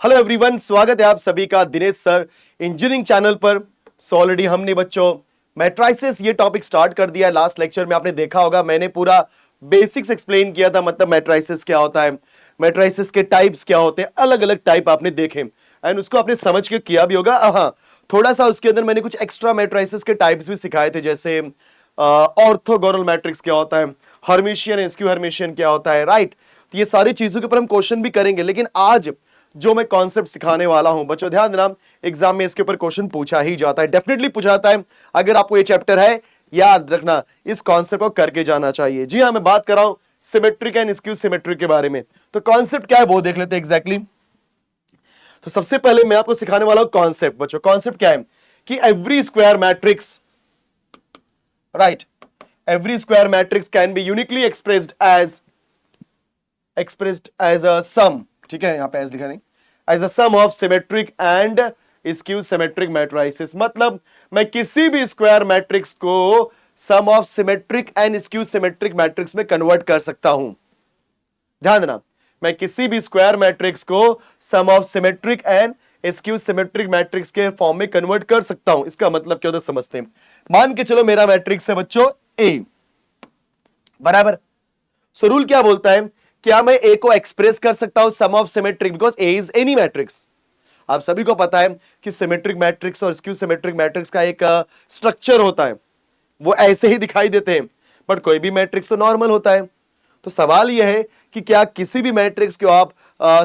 Hello everyone, स्वागत है आप सभी का दिनेश सर इंजीनियरिंग चैनल पर। ऑलरेडी हमने बच्चों मैट्राइसिस ये टॉपिक स्टार्ट कर दिया है। लास्ट लेक्चर में आपने देखा होगा मैंने पूरा बेसिक्स एक्सप्लेन किया था, मतलब मैट्राइसिस क्या होता है, मैट्राइसिस के टाइप्स क्या होते हैं, अलग अलग टाइप आपने देखे एंड उसको आपने समझ के किया भी होगा। हाँ, थोड़ा सा उसके अंदर मैंने कुछ एक्स्ट्रा मैट्राइसिस के टाइप्स भी सिखाए थे, जैसे ऑर्थोगोनल मैट्रिक्स क्या होता है, हर्मिशियन एस्क्यू हर्मिशियन क्या होता है, राइट। तो ये सारी चीजों के ऊपर हम क्वेश्चन भी करेंगे, लेकिन आज जो मैं कॉन्सेप्ट सिखाने वाला हूं बच्चों ध्यान देना, एग्जाम में इसके ऊपर क्वेश्चन पूछा ही जाता है, डेफिनेटली पूछा जाता है। अगर आपको ये चैप्टर है, याद रखना इस कॉन्सेप्ट को करके जाना चाहिए। जी हां, मैं बात कर रहा हूं सिमेट्रिक एंड स्क्यू सिमेट्रिक के बारे में। तो कॉन्सेप्ट क्या है वो देख लेते हैं एग्जैक्टली। तो सबसे पहले मैं आपको सिखाने वाला हूं कॉन्सेप्ट। बच्चों कॉन्सेप्ट क्या है कि every square matrix, right, every square matrix can be uniquely expressed as a sum, ठीक है, यहां पे as लिखा नहीं, as a sum of symmetric and skew symmetric matrices। मतलब मैं किसी भी स्क्वायर मैट्रिक्स को sum of symmetric and skew symmetric matrix में कन्वर्ट कर सकता हूं। ध्यान देना, मैं किसी भी स्क्वायर मैट्रिक्स को sum of symmetric and skew symmetric matrix के फॉर्म में कन्वर्ट कर सकता हूं। इसका मतलब क्या होता है समझते हैं। मान के चलो मेरा मैट्रिक्स है बच्चों ए, बराबर। सो रूल क्या बोलता है, क्या मैं ए को एक्सप्रेस कर सकता हूं sum of symmetric, because A is any matrix. आप सभी को पता है कि सिमेट्रिक मैट्रिक्स और स्क्यू सिमेट्रिक मैट्रिक्स का एक स्ट्रक्चर होता है, वो ऐसे ही दिखाई देते हैं, बट कोई भी मैट्रिक्स तो नॉर्मल होता है। तो सवाल यह है कि क्या किसी भी मैट्रिक्स को आप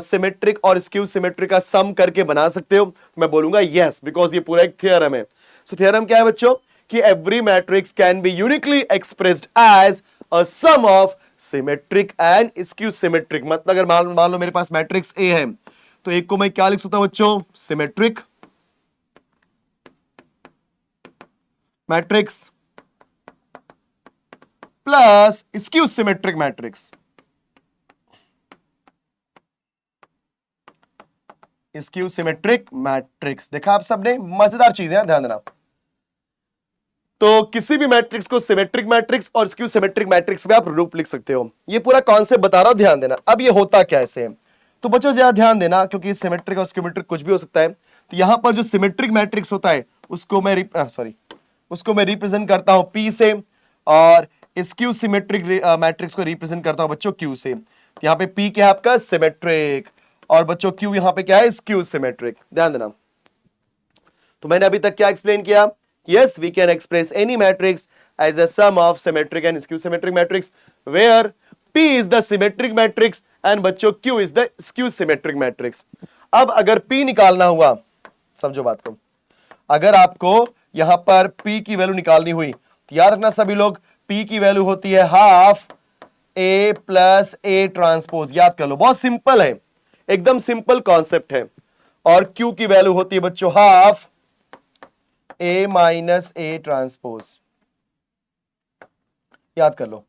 सिमेट्रिक और स्क्यू सिमेट्रिक का सम करके बना सकते हो। मैं बोलूंगा यस, बिकॉज ये पूरा एक थ्योरम है। सो थ्योरम क्या है बच्चों कि every matrix can be uniquely expressed as a sum of symmetric and skew symmetric. मतलब अगर मान लो मेरे पास मैट्रिक्स ए है, तो एक को मैं क्या लिख सकता हूं बच्चों, symmetric matrix plus skew symmetric matrix. Skew symmetric matrix देखा आप सबने, मजेदार चीज है, ध्यान देना। तो किसी भी मैट्रिक्स को सिमेट्रिक मैट्रिक्स और स्क्यू सिमेट्रिक मैट्रिक्स में आप रूप लिख सकते हो। ये पूरा कॉन्सेप्ट बता रहा हूं, ध्यान देना। अब ये होता क्या ऐसे है, तो बच्चों जरा ध्यान देना, क्योंकि सिमेट्रिक और स्क्यूमेट्रिक कुछ भी हो सकता है। तो यहां पर जो सिमेट्रिक मैट्रिक्स होता है उसको मैं रिप्रेजेंट करता हूं P से, और स्क्यू सिमेट्रिक मैट्रिक्स को रिप्रेजेंट करता हूं बच्चों Q से। तो यहां पे P क्या है आपका सिमेट्रिक, और बच्चों Q यहां पे क्या है, स्क्यू सिमेट्रिक। ध्यान देना। तो मैंने अभी तक क्या एक्सप्लेन किया, yes we can express any matrix as a sum of symmetric and skew symmetric matrix where P is the symmetric matrix and बच्चों Q is the skew symmetric matrix। अब अगर P निकालना हुआ, समझो बात को, अगर आपको यहां पर P की वैल्यू निकालनी हुई तो याद रखना सभी लोग, P की वैल्यू होती है half A plus A transpose. याद कर लो, बहुत सिंपल है, एकदम सिंपल कॉन्सेप्ट है। और Q की वैल्यू होती है बच्चों half A minus A transpose. याद कर लो,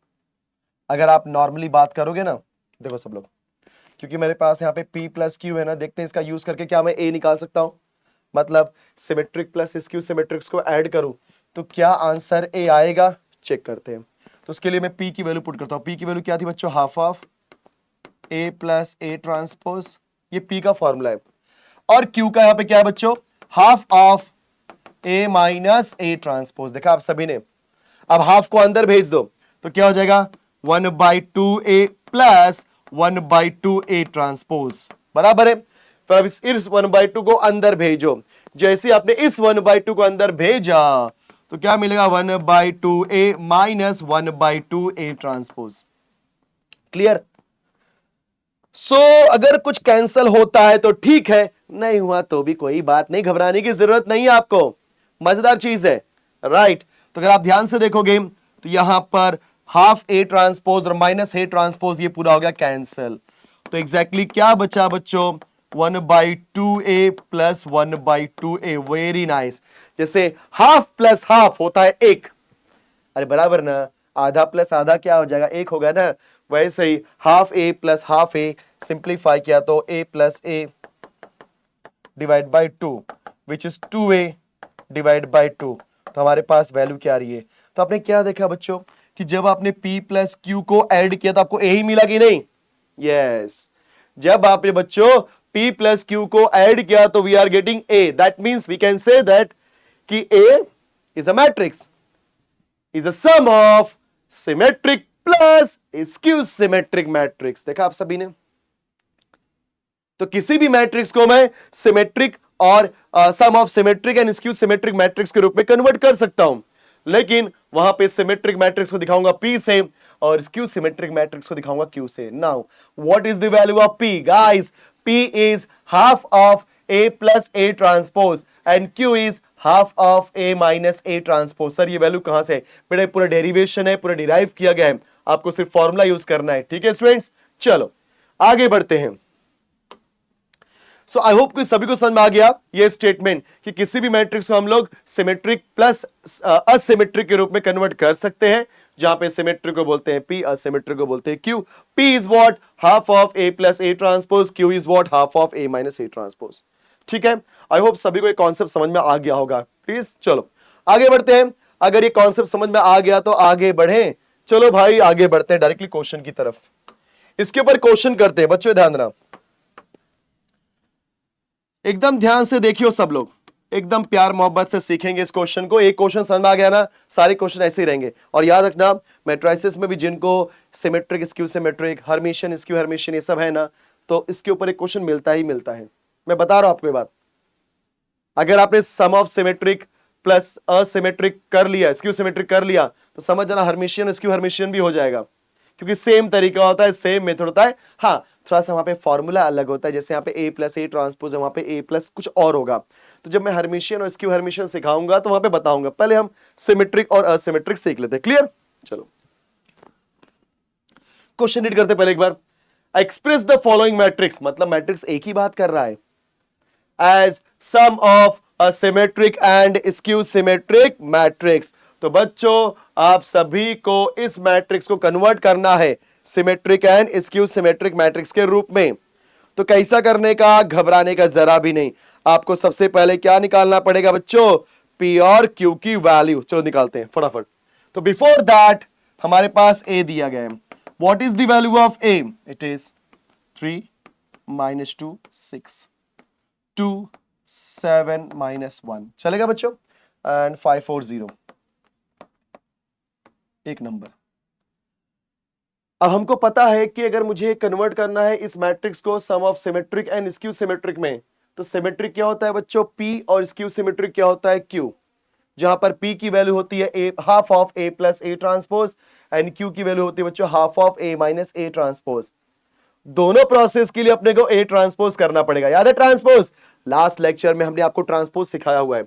अगर आप नॉर्मली बात करोगे ना, देखो सब लोग, क्योंकि मेरे पास यहाँ पे P प्लस Q है ना, देखते हैं इसका यूज करके क्या मैं A निकाल सकता हूं। मतलब सिमेट्रिक प्लस स्क्यू सिमेट्रिक्स को ऐड करूं तो क्या आंसर A आएगा, चेक करते हैं। तो उसके लिए मैं P की वैल्यू पुट करता हूं। P की वैल्यू क्या थी बच्चों, half of A plus A transpose, ये P का फॉर्मूला है। और Q का यहाँ पे क्या है बच्चों, half of A minus A transpose. देखा आप सभी ने। अब हाफ को अंदर भेज दो तो क्या हो जाएगा, 1/2A प्लस 1/2A ट्रांसपोज, बराबर है। तो अब इस 1/2 को अंदर भेजो। जैसे आपने इस 1/2 को अंदर भेजा तो क्या मिलेगा, 1/2A minus 1/2A transpose. Clear. सो अगर कुछ कैंसल होता है तो ठीक है, नहीं हुआ तो भी कोई बात नहीं, घबराने की जरूरत नहीं है आपको, मजेदार चीज है, राइट। तो अगर आप ध्यान से देखोगे तो यहां पर हाफ A ट्रांसपोज और माइनस A ट्रांसपोज, ये पूरा हो गया कैंसिल। तो एग्जैक्टली क्या बचा बच्चों, 1/2A plus 1/2A। Very nice. जैसे हाफ प्लस हाफ होता है एक, अरे बराबर ना, आधा प्लस आधा क्या हो जाएगा, एक होगा ना। वैसे ही half A plus half A simplify किया तो A plus A divide by 2 which is 2A divide by 2। तो हमारे पास वैल्यू क्या आ रही है। तो आपने क्या देखा बच्चों कि जब आपने P प्लस Q को ऐड किया तो आपको A ही मिला कि नहीं, यस। जब आपने बच्चों P प्लस Q को ऐड किया तो we are getting A. That means we can say that कि A is a matrix, is a sum of symmetric plus skew symmetric matrix. देखा आप सभी ने? तो किसी भी मैट्रिक्स को मैं सिमेट्रिक और sum of symmetric and skew symmetric matrix के रूप में कन्वर्ट कर सकता हूं, लेकिन वहां पे सिमेट्रिक मैट्रिक्स को दिखाऊंगा P से और स्क्यू सिमेट्रिक मैट्रिक्स को दिखाऊंगा Q से. Now what is the value of P? Guys, P is half of A plus A transpose and Q is half of A minus A transpose. Sir ये value कहां से है? बेटा पूरा derivation है, पूरा डिराइव किया गया है, आपको सिर्फ फॉर्मूला यूज करना है. ठीक है स्टूडेंट्स, चलो आगे बढ़ते हैं. सो आई होप कि सभी को समझ में आ गया ये स्टेटमेंट कि किसी भी मैट्रिक्स को हम लोग सिमेट्रिक प्लस असिमेट्रिक के रूप में कन्वर्ट कर सकते हैं, जहां पे सिमेट्रिक को बोलते हैं P, असिमेट्रिक को बोलते हैं Q. P is what? Half of A plus A transpose. Q is what? Half of A minus A transpose. ठीक है, आई होप सभी को ये कॉन्सेप्ट समझ में आ गया होगा. प्लीज चलो आगे बढ़ते हैं. अगर ये कॉन्सेप्ट समझ में आ गया तो आगे बढ़े. चलो भाई आगे बढ़ते हैं डायरेक्टली क्वेश्चन की तरफ. इसके ऊपर क्वेश्चन करते हैं. बच्चों ध्यान देना, एकदम ध्यान से देखियो सब लोग, एकदम प्यार मोहब्बत से सीखेंगे इस क्वेश्चन को. एक क्वेश्चन समझ में आ गया ना, सारे क्वेश्चन ऐसे ही रहेंगे. और याद रखना मैट्रिसेस में भी जिनको symmetric skew symmetric Hermitian skew Hermitian ये सब है ना, तो इसके ऊपर एक क्वेश्चन मिलता ही मिलता है. मैं बता रहा हूं आपको ये बात. अगर आपने सम ऑफ सिमेट्रिक प्लस असिमेट्रिक कर लिया, स्क्यू सिमेट्रिक कर लिया, तो समझ जाना हर्मिशियन स्क्यू हर्मिशियन भी हो जाएगा, क्योंकि सेम तरीका होता है, सेम मेथड होता है. हाँ थोड़ा सा वहां पे फॉर्मूला अलग होता है, जैसे यहाँ पे A प्लस A ट्रांसपोज है, वहां पे A प्लस कुछ और होगा. तो जब मैं हर्मिशियन और स्क्यू हर्मिशियन सिखाऊंगा तो वहां पे बताऊंगा. पहले हम सिमेट्रिक और असिमेट्रिक सीख लेते हैं. क्लियर? चलो क्वेश्चन रीड करते पहले एक बार. एक्सप्रेस द फॉलोइंग मैट्रिक्स, मतलब मैट्रिक्स एक ही बात कर रहा है, as sum of a symmetric and skew symmetric matrix. तो बच्चों आप सभी को इस मैट्रिक्स को कन्वर्ट करना है symmetric and skew symmetric matrix के रूप में. तो कैसा करने का? घबराने का जरा भी नहीं. आपको सबसे पहले क्या निकालना पड़ेगा बच्चों? P और Q की वैल्यू. चलो निकालते हैं फटाफट. तो बिफोर दैट हमारे पास A दिया गया है. What is the value of A? It is 3 minus 2 6 2 7 minus 1. चलेगा बच्चों? एंड 5 4 0 एक नंबर. अब हमको पता है कि अगर मुझे कन्वर्ट करना है इस मैट्रिक्स को sum of symmetric and skew symmetric में, तो सिमेट्रिक क्या होता है बच्चों? P और स्क्यू सिमेट्रिक क्या होता है? Q. जहां पर P की वैल्यू होती है A half of A plus A transpose and Q की वैल्यू होती है बच्चों half of A minus A transpose. दोनों प्रोसेस के लिए अपने को A ट्रांसपोज करना पड़ेगा. याद है ट्रांसपोज? लास्ट लेक्चर में हमने आपको ट्रांसपोज सिखाया हुआ है.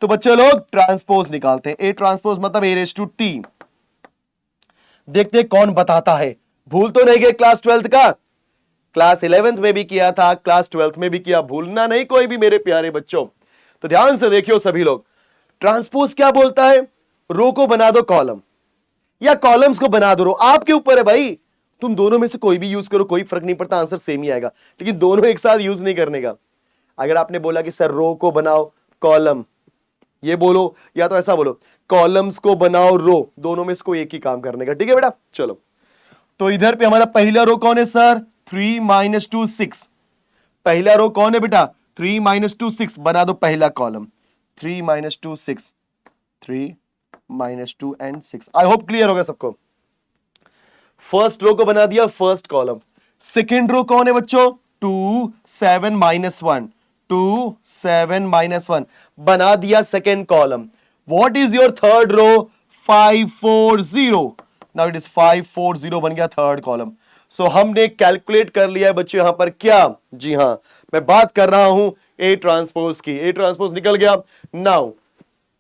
तो बच्चे लोग ट्रांसपोज निकालते हैं. A ट्रांसपोज मतलब A रेज़ टू T. देखते कौन बताता है. भूल तो नहीं गए क्लास 12th का? क्लास 11th में भी किया था, क्लास 12th में भी किया, भूलना नहीं कोई भी मेरे प्यारे बच्चों. तो ध्यान से देखियो सभी लोग. ट्रांसपोज क्या बोलता है? रो को बना दो कॉलम या कॉलम्स को बना दो रो. आपके ऊपर है भाई, तुम दोनों में से कोई भी यूज करो, कोई फर्क नहीं पड़ता, आंसर सेम ही आएगा. लेकिन दोनों एक साथ यूज नहीं करने का. अगर आपने बोला कि सर रो को बनाओ कॉलम, ये बोलो, या तो ऐसा बोलो कॉलम्स को बनाओ रो, दोनों में से कोई एक ही काम करने का. ठीक है बेटा? चलो तो इधर पे हमारा पहला रो कौन है सर? 3 minus 2 6. पहला रो कौन है बेटा? 3 minus 2 6. बना दो पहला column. 3 minus 2 6 3 minus 2 and 6. I hope clear होगा सबको. फर्स्ट रो को बना दिया फर्स्ट कॉलम. सेकेंड रो कौन है बच्चों? 2 7 minus 1 2 7 minus 1. बना दिया second column. What is your third row? 5 4 0. Now it is 5 4 0 बन गया थर्ड कॉलम. सो हमने कैलकुलेट कर लिया है बच्चों यहां पर क्या? जी हां, मैं बात कर रहा हूं A ट्रांसपोज की. A ट्रांसपोज निकल गया. Now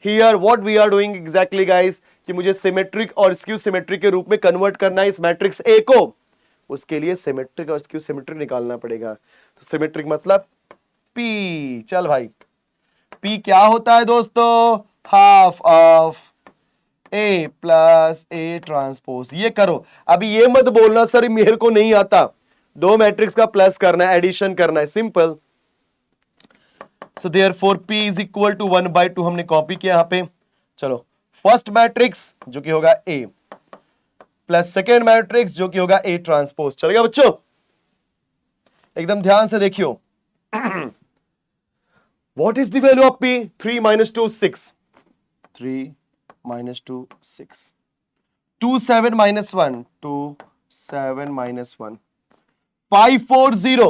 here what we are doing exactly guys, कि मुझे सिमेट्रिक और स्क्यू सिमेट्रिक के रूप में कन्वर्ट करना है इस मैट्रिक्स A को. उसके लिए सिमेट्रिक और स्क्यू सिमेट्रिक निकालना पड़ेगा. तो सिमेट्रिक मतलब P. चल भाई, P क्या होता है दोस्तों? Half of A plus A transpose. ये करो. अभी ये मत बोलना सर मेरे को नहीं आता. दो मैट्रिक्स का प्लस करना है, एडिशन करना है, simple. So therefore P is equal to 1/2 हमने कॉपी किया यहां पे. चलो फर्स्ट मैट्रिक्स जो कि होगा A प्लस सेकेंड मैट्रिक्स जो कि होगा A ट्रांसपोज. चलेगा बच्चों? एकदम ध्यान से देखियो. What is the value of P? 3 minus 2, 6. 3 minus 2, 6. 2, 7 minus 1. 2, 7 minus 1. 5, 4, 0.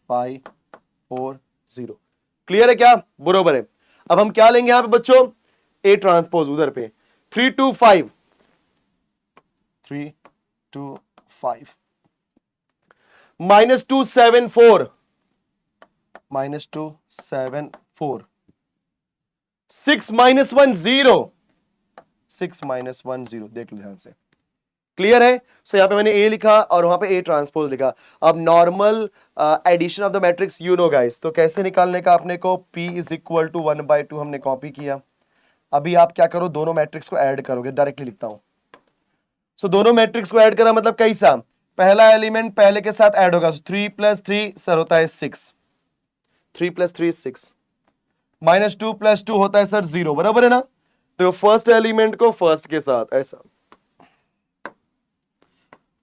5, 4, 0. Clear है क्या? बरोबर है. अब हम क्या लेंगे यहां पे बच्चों? A ट्रांसपोज उधर पे. 3, 2, 5. 3, 2, 5. minus 2, 7, 4. minus 2, 7, 4. 6 minus 1, 0. 6 minus 1, 0. देख लो ध्यान से. क्लियर है? सो यहां पे मैंने ए लिखा और वहां पे ए ट्रांसपोज लिखा. अब normal addition of the matrix you know guys, तो कैसे निकालने का अपने को? P इज इक्वल टू 1/2 हमने कॉपी किया. अभी आप क्या करो, दोनों मैट्रिक्स को ऐड करोगे. डायरेक्टली लिखता हूं. सो दोनों मैट्रिक्स को ऐड करा मतलब कैसा? पहला एलिमेंट पहले के साथ ऐड होगा. 3 + 3 सर होता है 6. 3 + 3 6. -2 + 2 होता है सर 0. बराबर है ना? तो फर्स्ट एलिमेंट को फर्स्ट के साथ ऐसा,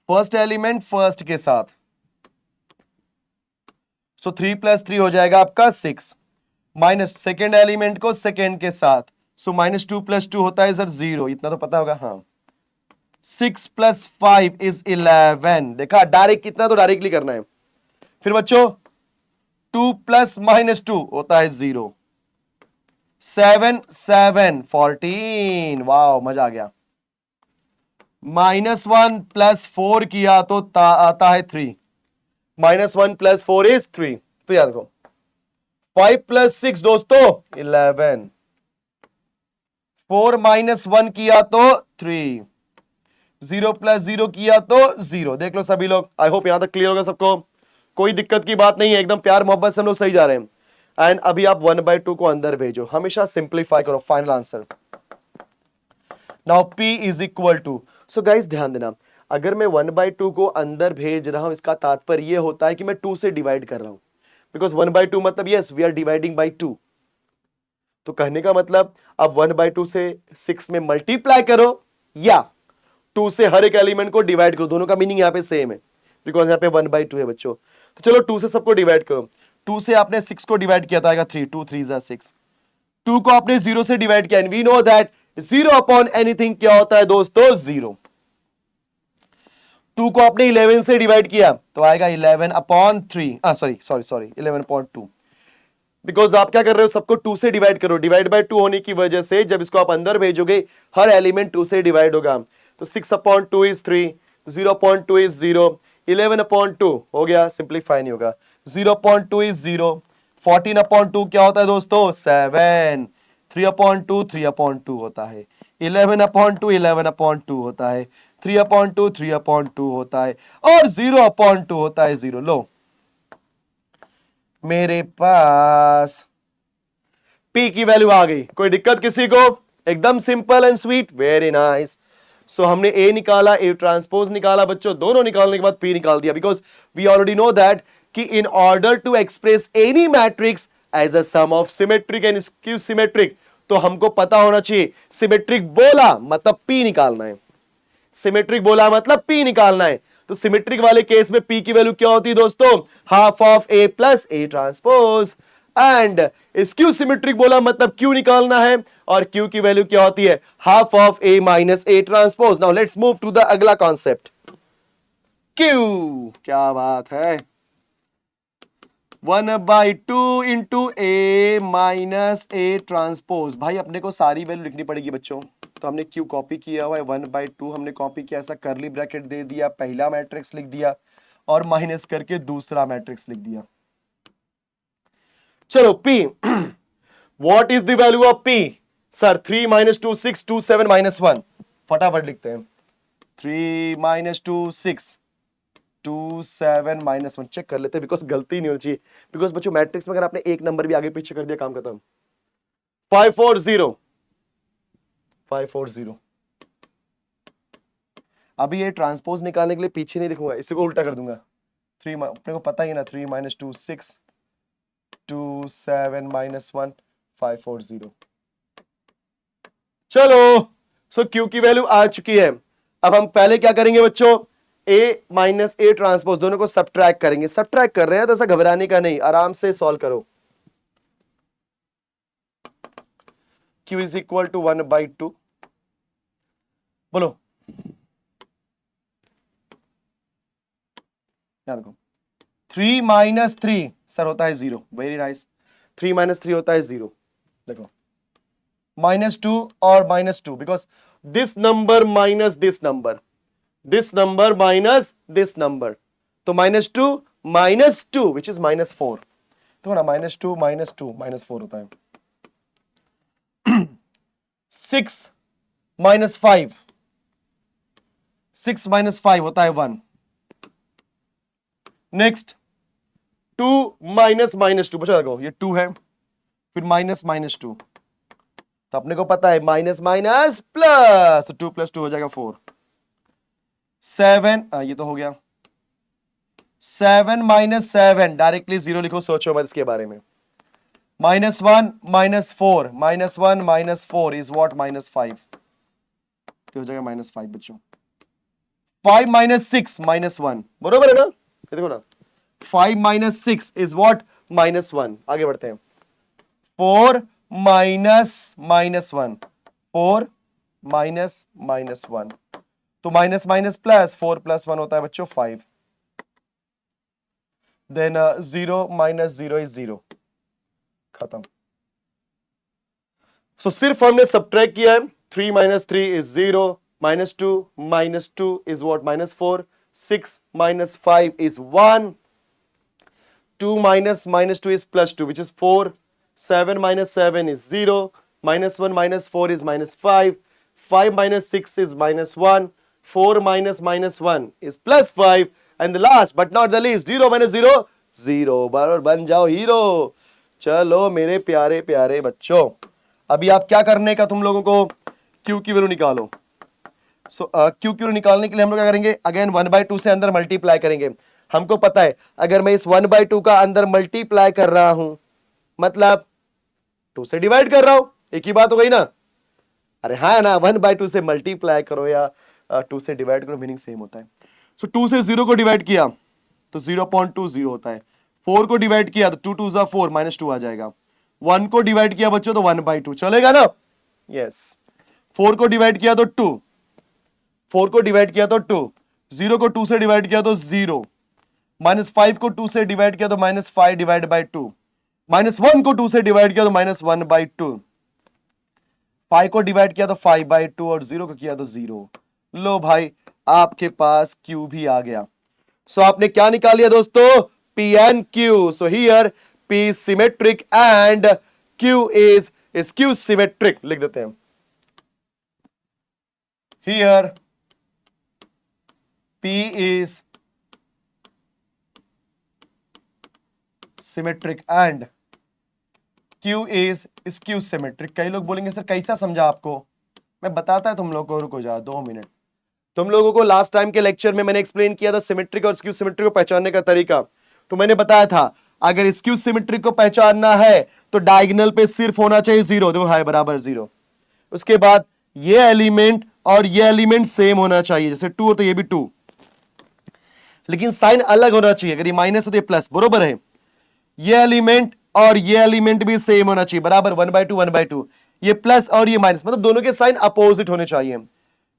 फर्स्ट एलिमेंट फर्स्ट के साथ. सो 3 + 3 हो जाएगा आपका 6. माइनस सेकेंड एलिमेंट को सेकेंड के साथ. सो -2 + 2 होता है सर 0. इतना तो पता होगा. हाँ. 6 + 5 इज 11. देखा? डायरेक्ट कितना तो डायरेक्टली करना है. फिर बच्चों 2 + -2 होता है 0. 7 7 14. वाओ, मजा आ गया. -1 + 4 किया तो आता है 3. -1 + 4 इज 3. फिर याद रखो 5 + 6 दोस्तों 11. 4 - 1 किया तो 3. 0 + 0 किया तो 0. देख लो सभी लोग. आई होप यहां तक क्लियर होगा सबको. कोई दिक्कत की बात नहीं है. एकदम प्यार मोहब्बत से हम लोग सही जा रहे हैं. एंड अभी आप 1/2 को अंदर भेजो. हमेशा सिंप्लीफाई करो. Final answer. Now P is equal to. So guys ध्यान देना, अगर मैं 1/2 को अंदर भेज रहा हूं, इसका तात्पर्य यह होता है कि मैं 2 से डिवाइड कर रहा हूं. बिकॉज 1/2 मतलब yes we are dividing by 2. तो कहने का मतलब अब 1/2 से 6 में मल्टीप्लाई करो या 2 से हर एक एलिमेंट को डिवाइड करो. दोनों का मीनिंग यहां पे सेम है बिकॉज यहां पे 1/2 है बच्चों. तो चलो 2 से सबको डिवाइड करो. 2 से आपने 6 को डिवाइड किया था 3. 2 3 = 6. 2 को आपने 0 से डिवाइड किया. And we know that 0 upon anything क्या होता है दोस्तों? 0. 2 को आपने 11 से डिवाइड किया तो आएगा 11/3. सॉरी 11/2. बिकॉज आप क्या कर रहे हो, सबको 2 से डिवाइड करो. डिवाइड बाय 2 होने की वजह से जब इसको आप अंदर भेजोगे हर एलिमेंट 2 से डिवाइड होगा. तो 6/2 इज 3. 0.2 इज 0. 11/2 हो गया. सिंप्लीफाई नहीं होगा. 0.2 इज 0. 14/2 क्या होता है दोस्तों? 7. 3/2 3/2 होता है. 11/2 11/2 होता है. 3/2 3/2 होता है. और 0/2 होता है 0. लो मेरे पास P की वैल्यू आ गई. कोई दिक्कत किसी को? एकदम simple and sweet. Very nice. So हमने A निकाला, A ट्रांसपोज निकाला बच्चों. दोनों निकालने के बाद P निकाल दिया. Because we already know that कि in order to express any matrix as a sum of symmetric and skew symmetric, तो हमको पता होना चाहिए सिमेट्रिक बोला मतलब P निकालना है. सिमेट्रिक बोला मतलब P निकालना है. तो सिमेट्रिक वाले केस में P की वैल्यू क्या होती है दोस्तों? Half of A plus A transpose. And skew symmetric बोला मतलब Q निकालना है और Q की वैल्यू क्या होती है? Half of A minus A transpose. Now let's move to the अगला कॉन्सेप्ट. Q. क्या बात है. 1/2 into A minus A transpose. भाई अपने को सारी वैल्यू लिखनी पड़ेगी बच्चों. तो हमने Q कॉपी किया हुआ है. 1/2 हमने कॉपी किया, ऐसा करली ब्रैकेट दे दिया, पहला मैट्रिक्स लिख दिया और माइनस करके दूसरा मैट्रिक्स लिख दिया. चलो P. What is the value of P? Sir 3 - 2 6 2 7 -1. फटाफट लिखते हैं. 3 - 2 6 2 7 -1. चेक कर लेते हैं बिकॉज गलती नहीं होनी चाहिए. बिकॉज बच्चों मैट्रिक्स में अगर आपने एक नंबर भी आगे पीछे कर दिया काम खत्म. 540 540. अभी ये ट्रांसपोज निकालने के लिए पीछे नहीं दिखूंगा, इसी को उल्टा कर दूंगा. 3 अपने को पता ही ना. 3 - 2 6 2 7 -1 540. चलो सो Q की वैल्यू आ चुकी है. अब हम पहले क्या करेंगे बच्चों? ए माइनस ए ट्रांसपोज दोनों को सब्ट्रैक्ट करेंगे। सब्ट्रैक्ट कर रहे हैं तो ऐसा घबराने का नहीं, आराम से सॉल्व करो। Q इज इक्वल टू 1/2, बोलो यार को 3 माइनस 3 सर होता है 0, वेरी नाइस। 3 माइनस 3 होता है 0। देखो -2 और -2 because this number minus this number, this number minus this number, तो -2 -2 विच इज -4, तो ना -2 -2 -4 होता है। 6 माइनस 5, 6 माइनस 5 होता है 1। नेक्स्ट 2 माइनस -2 बचा, देखो ये 2 है, फिर -2, तो अपने को पता है माइनस माइनस प्लस, तो 2 + 2 हो जाएगा 4। 7 ये तो हो गया। 7 माइनस 7 डायरेक्टली 0 लिखो, सोचो मत इसके बारे में। -1 -4 -1 -4 इज व्हाट -5, तो हो जाएगा -5 बच्चों। 5 माइनस 6 -1, बरोबर है ना, ये देखो ना 5 माइनस 6 इज व्हाट -1। आगे बढ़ते हैं। 4 माइनस -1, 4 माइनस -1, तो माइनस माइनस प्लस, 4 + 1 होता है बच्चों 5। देन 0 माइनस 0 इज 0, खत्म। सो सिर्फ हमने सब्ट्रैक्ट किया है। 3 minus 3 is 0, -2 is what -4, 6 minus 5 is 1, 2 minus -2 is +2 which is 4, 7 minus 7 is 0, -1 minus 4 is -5, 5 minus 6 is -1, 4 minus -1 is +5, and the last but not the least 0 minus 0 0, बराबर बन जाओ हीरो। चलो मेरे प्यारे प्यारे बच्चों, अभी आप क्या करने का तुम लोगों को, Q की वैल्यू निकालो। सो Q की वैल्यू निकालने के लिए हम लोग क्या करेंगे, अगेन 1/2 से अंदर मल्टीप्लाई करेंगे। हमको पता है अगर मैं इस 1/2 का अंदर मल्टीप्लाई कर रहा हूं, मतलब 2 से डिवाइड कर रहा हूं, एक ही बात हो गई ना। अरे हाँ ना, 1/2 से मल्टीप्लाई करो या 2 से डिवाइड करो, मीनिंग सेम होता है। सो 2 से 0 को डिवाइड किया तो 0.20 होता है। 4 को डिवाइड किया तो 2 2 ज़ा 4, -2 आ जाएगा। 1 को डिवाइड किया बच्चों तो 1/2 चलेगा ना, यस। 4 को डिवाइड किया तो 2, 4 को डिवाइड किया तो 2, 0 को 2 से डिवाइड किया तो 0, -5 को 2 से डिवाइड किया तो -5 डिवाइड बाई 2, -1 को 2 से डिवाइड किया तो -1/2, 5 को डिवाइड किया तो 5/2 और 0 को किया तो 0। लो भाई आपके पास Q भी आ गया। सो आपने क्या निकाल लिया दोस्तों, P and Q। So here P is symmetric and Q is skew symmetric, लिख देते हैं। Here P is symmetric and Q is skew symmetric। कई लोग बोलेंगे सर कैसा समझा आपको, मैं बताता है तुम लोगों को, रुको जा 2 मिनट। तुम लोगों को लास्ट टाइम के लेक्चर में मैंने एक्सप्लेन किया था सिमेट्रिक और स्क्यू सिमेट्रिक को पहचानने का तरीका। तो मैंने बताया था अगर स्क्यू सिमेट्रिक को पहचानना है तो डायगोनल पे सिर्फ होना चाहिए 0, देखो है बराबर 0। उसके बाद ये एलिमेंट और ये एलिमेंट सेम होना चाहिए, जैसे 2 हो तो ये भी 2, लेकिन साइन अलग होना चाहिए। अगर ये माइनस हो तो ये प्लस, बरोबर है। ये एलिमेंट और ये एलिमेंट भी सेम होना चाहिए, बराबर 1/2 1/2। ये प्लस और ये माइनस, मतलब दोनों के साइन अपोजिट होने चाहिए।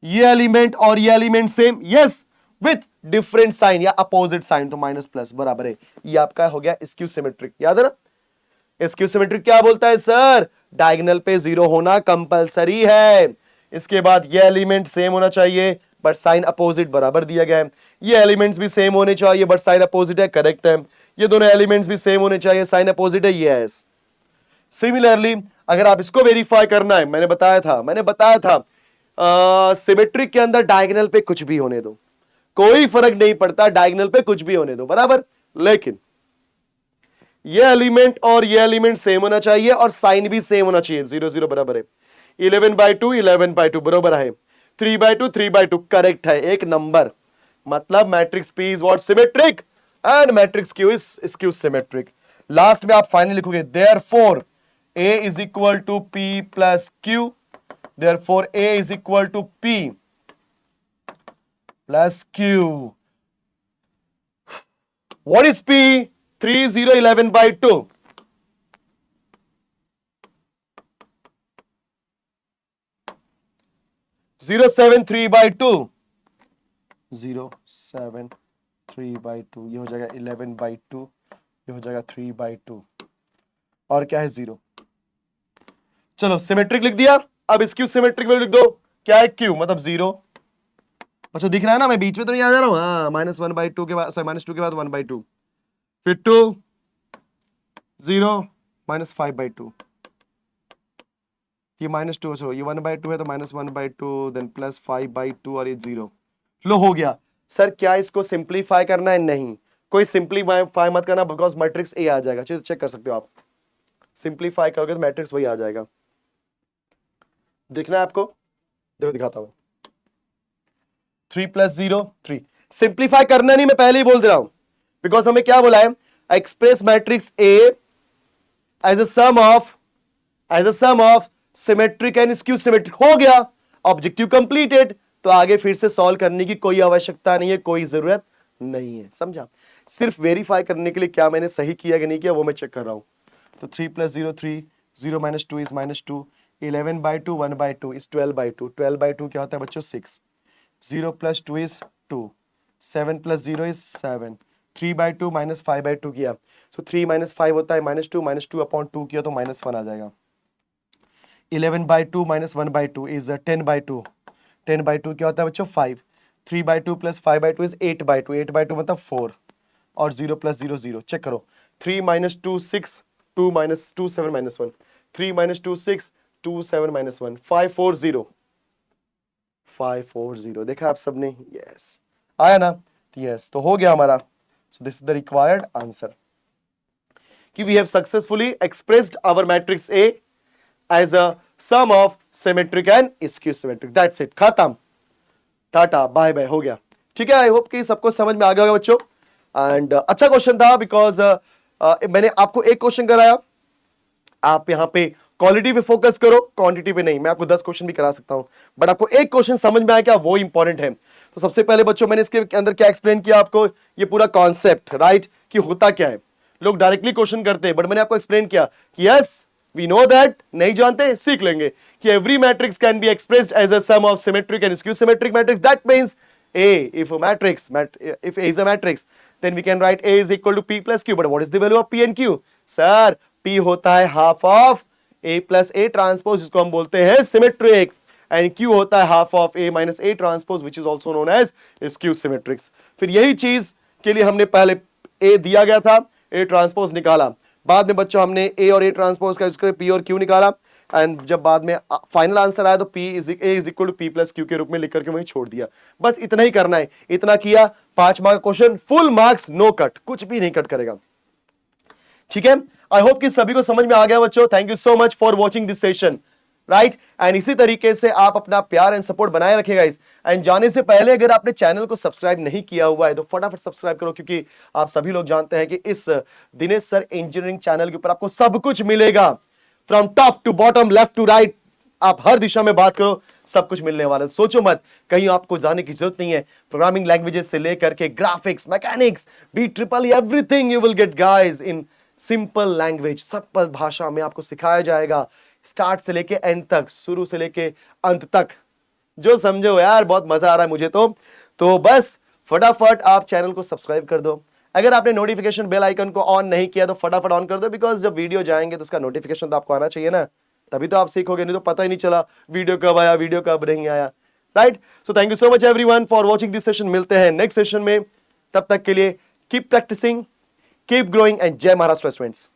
ये एलिमेंट और ये element same, yes, with different sign या अपोजिट साइन, तो माइनस प्लस बराबर है। ये आपका हो गया स्क्यू सिमेट्रिक, याद है ना। स्क्यू सिमेट्रिक क्या बोलता है सर, डायगोनल पे 0 होना कंपलसरी है। इसके बाद ये एलिमेंट सेम होना चाहिए बट साइन अपोजिट, बराबर दिया गया है। ये एलिमेंट्स भी सेम होने चाहिए बट साइन अपोजिट है, करेक्ट है। ये दोनों एलिमेंट्स भी सेम होने चाहिए, साइन अपोजिट है, यस। सिमिलरली अगर आप इसको वेरीफाई करना है, मैंने बताया था सिमेट्रिक के अंदर डायगोनल पे कुछ भी होने दो, कोई फर्क नहीं पड़ता, डायगोनल पे कुछ भी होने दो, बराबर। लेकिन ये एलिमेंट और ये एलिमेंट सेम होना चाहिए और साइन भी सेम होना चाहिए, 0 0 बराबर है। 11/2 11/2 बराबर है। 3/2 3/2 करेक्ट है, एक नंबर। मतलब matrix P is what, symmetric, and matrix Q is skew symmetric. Last में आप फाइनली लिखोगे therefore A is equal to P plus Q, therefore A is equal to P plus Q. What is P? 3011 by 2. 073 by 2. 073 by 2. ये हो जाएगा 11 by 2. ये हो जाएगा 3 by 2. और क्या है 0. चलो सिमेट्रिक लिख दिया. अब स्क्यू सिमेट्रिक में लिख दो. क्या है Q मतलब 0. अच्छा दिख रहा है ना, मैं बीच में तो नहीं आ जा रहा हूं. हाँ -1 by 2 के बाद, सॉरी -2 के बाद 1 by 2, फिर 2 0 -5 by 2. ये -2, चलो ये 1 by 2 है तो -1 by 2, देन +5 by 2 और ये 0. लो हो गया. सर क्या इसको सिंप्लीफाई करना है? नहीं, कोई सिंप्लीफाई मत करना, बिकॉज मैट्रिक्स ए आ जाएगा. चेक कर सकते हो आप. सिंप्लीफाई करोगे तो मैट्रिक्स वही आ जाएगा. दिखना है आपको? देखो दिखाता हूं. 3 + 0 3. सिंप्लीफाई करना नहीं, मैं पहले ही बोल दे रहा हूं, बिकॉज हमें क्या बोला है? Express matrix A as a sum of symmetric and skew symmetric. हो गया, ऑब्जेक्टिव कंप्लीटेड. तो आगे फिर से सॉल्व करने की कोई आवश्यकता नहीं है, कोई जरूरत नहीं है. समझा? सिर्फ वेरीफाई करने के लिए क्या मैंने सही किया कि नहीं किया वो मैं चेक कर रहा हूं. तो 3 + 0 3. 0 - 2 is -2. 11 by 2 1 by 2 is 12 by 2. 12 by 2 क्या होता है बच्चों? 6. 0 + 2 is 2. 7 + 0 is 7. 3 by 2 -5 by 2 किया, so 3 - 5 होता है -2. -2/2 किया तो -1 आ जाएगा. 11 by 2 -1 by 2 is 10 by 2. 10 by 2 क्या होता है बच्चों? 5. 3 by 2 + 5 by 2 is 8 by 2. 8 by 2 मतलब 4. और 0 + 0 0. चेक करो. 3 - 2 6. 2 - 2 7 -1. 3 - 2 6. 2 7 -1. 5 4 0. 5 4 0. देखा आप सबने? यस आया ना? यस, तो हो गया हमारा. So this is the required answer कि we have successfully expressed our matrix A as a sum of symmetric and skew symmetric. That's it, खत्म. टाटा बाय बाय, हो गया. ठीक है, आई होप कि सबको समझ में आ गया होगा बच्चों. एंड अच्छा क्वेश्चन था, बिकॉज मैंने आपको एक क्वेश्चन कराया. आप यहाँ पे क्वालिटी पे फोकस करो, क्वांटिटी पे नहीं. मैं आपको 10 क्वेश्चन भी करा सकता हूं, बट आपको एक क्वेश्चन समझ में आया क्या, वो इंपॉर्टेंट है. तो सबसे पहले बच्चों मैंने इसके अंदर क्या एक्सप्लेन किया आपको, ये पूरा कॉन्सेप्ट, राइट, कि होता क्या है. लोग डायरेक्टली क्वेश्चन करते हैं, बट मैंने आपको एक्सप्लेन किया कि यस वी नो दैट. नहीं जानते, सीख लेंगे कि every matrix can be expressed as a sum of symmetric and skew symmetric matrix. That means A, if A is a matrix, then we can write A is equal to P plus Q. But what is the value of P and Q? Sir, P होता है half of A plus A transpose, जिसको हम बोलते हैं symmetric, and Q होता है half of A minus A transpose, which is also known as skew symmetrics. फिर यही चीज के लिए हमने पहले A दिया गया था, A transpose निकाला. बाद में बच्चों हमने A और A transpose का यूज करके P और Q निकाला. एंड जब बाद में फाइनल आंसर आया तो A is equal to P plus Q के रूप में लिख करके वहीं छोड़ दिया. बस इतना ही करना है. इतना किया, 5 mark question, full marks, no cut, कुछ भी नहीं कट करेगा. ठीक है, आई होप कि सभी को समझ में आ गया बच्चों. Thank you so much for watching this session, right. And इसी तरीके से आप अपना प्यार एंड सपोर्ट बनाए रखेगा. इस एंड जाने से पहले अगर आपने चैनल को सब्सक्राइब नहीं किया हुआ है तो फटाफट सब्सक्राइब करो, क्योंकि आप सभी लोग जानते हैं कि इस दिनेश सर इंजीनियरिंग चैनल के ऊपर आपको सब कुछ मिलेगा, from top to bottom, left to right. आप हर दिशा में बात करो, सब कुछ मिलने वाला है. सोचो मत कहीं आपको जाने की जरूरत नहीं है. प्रोग्रामिंग लैंग्वेजेस से लेकर के graphics, mechanics, B triple, everything you will get guys in simple language. सब भाषा में आपको सिखाया जाएगा, स्टार्ट से लेके एंड तक, शुरू से लेके अंत तक. जो समझो यार, बहुत मजा आ रहा है मुझे तो बस फटाफट आप चैनल को सब्सक्राइब कर दो. अगर आपने नोटिफिकेशन बेल आइकन को ऑन नहीं किया तो फटाफट ऑन कर दो, बिकॉज जब वीडियो जाएंगे तो उसका नोटिफिकेशन तो आपको आना चाहिए ना, तभी तो आप सीखोगे. नहीं तो पता ही नहीं चला वीडियो कब आया, वीडियो कब नहीं आया, right. So thank you so much everyone for watching this session. मिलते हैं नेक्स्ट सेशन में, तब तक के लिए keep practising, keep growing and जय महाराष्ट्र स्टूडेंट्स.